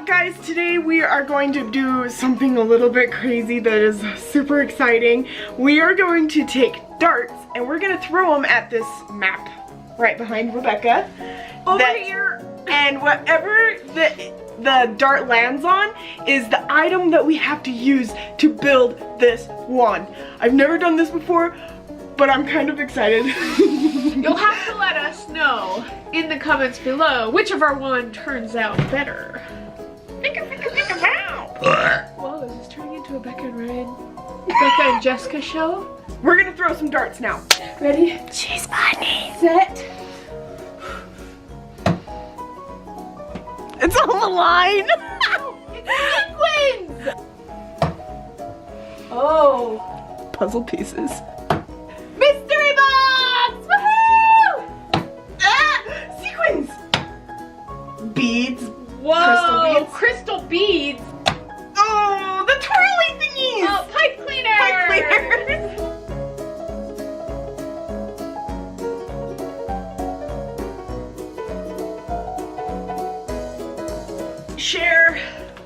up, guys? Today we are going to do something a little bit crazy that is super exciting. We are going to take darts and we're going to throw them at this map right behind Rebecca. Over here. And whatever the dart lands on is the item that we have to use to build this wand. I've never done this before, but I'm kind of excited. You'll have to let us know in the comments below which of our wand turns out better. Think about. Whoa, is this turning into a Becca and Jessica show? We're gonna throw some darts now. Ready? She's funny. Set. It's on the line. Sequins! Oh. Puzzle pieces. Mystery box! Woohoo! Ah! Sequins! Beads. Whoa! Crystal beads! Oh, the twirly thingies! Oh, pipe cleaners! Pipe cleaners! Share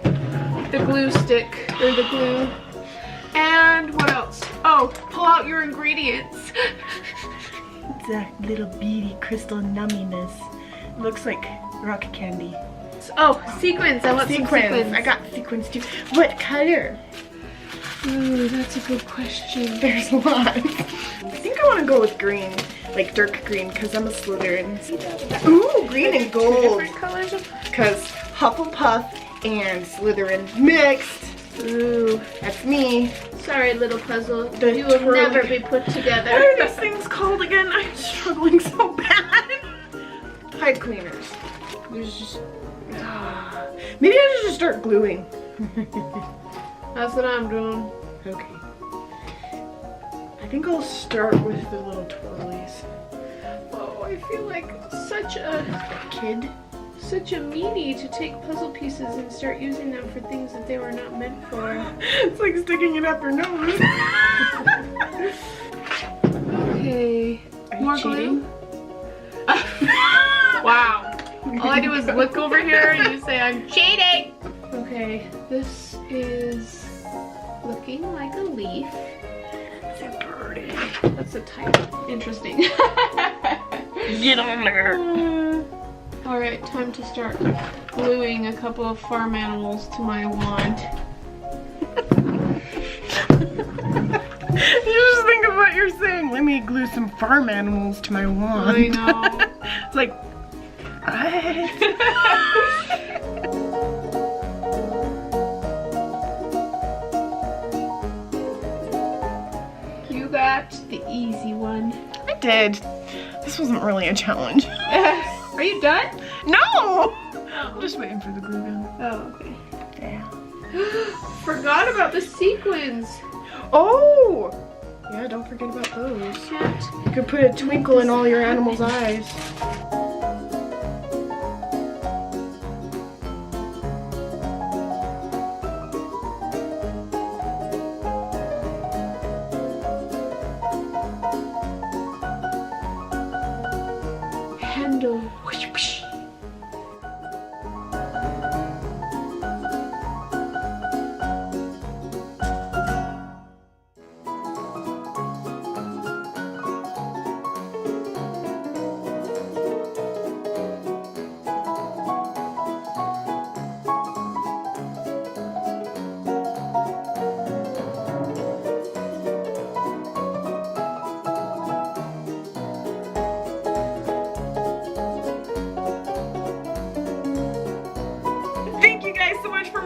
the glue stick, or the glue. And what else? Oh, pull out your ingredients. It's a little beady crystal numminess. It looks like rock candy. Oh, sequins. I want some sequins. I got sequins too. What color? Ooh, that's a good question. There's a lot. I think I want to go with green, like dark green, because I'm a Slytherin. Ooh, green and gold. Different colors of... Because Hufflepuff and Slytherin mixed. Ooh, that's me. Sorry, little puzzle. The you will twirly. never be put together. What are these things called again? I'm struggling so bad. Pipe cleaners. There's just... maybe I should just start gluing. That's what I'm doing. Okay. I think I'll start with the little twirlies. Oh, I feel like such a meanie to take puzzle pieces and start using them for things that they were not meant for. It's like sticking it up your nose. Okay. Are you More cheating? glue? Wow. All I do is look over here and you say I'm cheating. Okay, this is looking like a leaf. It's a birdie. That's a type. Interesting. Get on there. Alright, time to start gluing a couple of farm animals to my wand. You just think of what you're saying. Let me glue some farm animals to my wand. I know. It's like, what? You got the easy one. I did. This wasn't really a challenge. Are you done? No! I'm just waiting for the glue gun. Oh, okay. Yeah. Forgot about the sequins. Oh! Yeah, don't forget about those. Can't. You could put a twinkle in all your animals' eyes. Handle.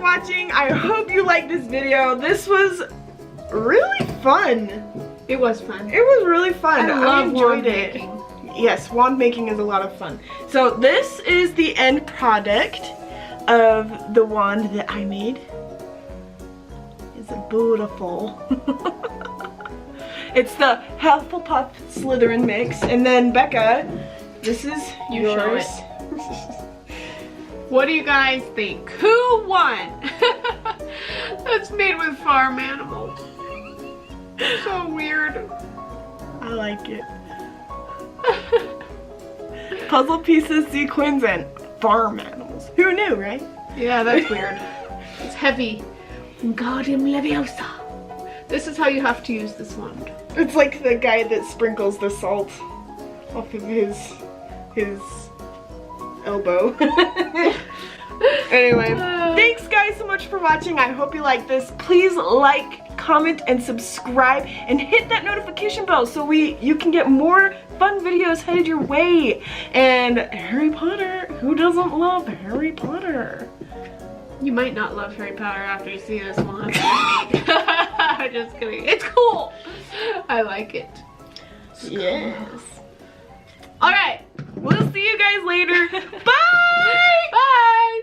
Watching. I hope you liked this video. This was really fun. It was fun. It was really fun. I enjoyed it. Making. Yes, wand making is a lot of fun. So this is the end product of the wand that I made. It's beautiful. It's the Hufflepuff Slytherin mix, and then Becca, this is yours. What do you guys think? Who won? That's made with farm animals. So weird. I like it. Puzzle pieces, sequins, and farm animals. Who knew, right? Yeah, that's weird. It's heavy. Wingardium Leviosa. This is how you have to use this wand. It's like the guy that sprinkles the salt off of his elbow. Anyway, thanks guys so much for watching. I hope you like this. Please like, comment, and subscribe, and hit that notification bell so you can get more fun videos headed your way. And Harry Potter, who doesn't love Harry Potter? You might not love Harry Potter after you see this one. I'm just kidding. It's cool. I like it. Yes. All right. We'll see you guys later. Bye! Bye!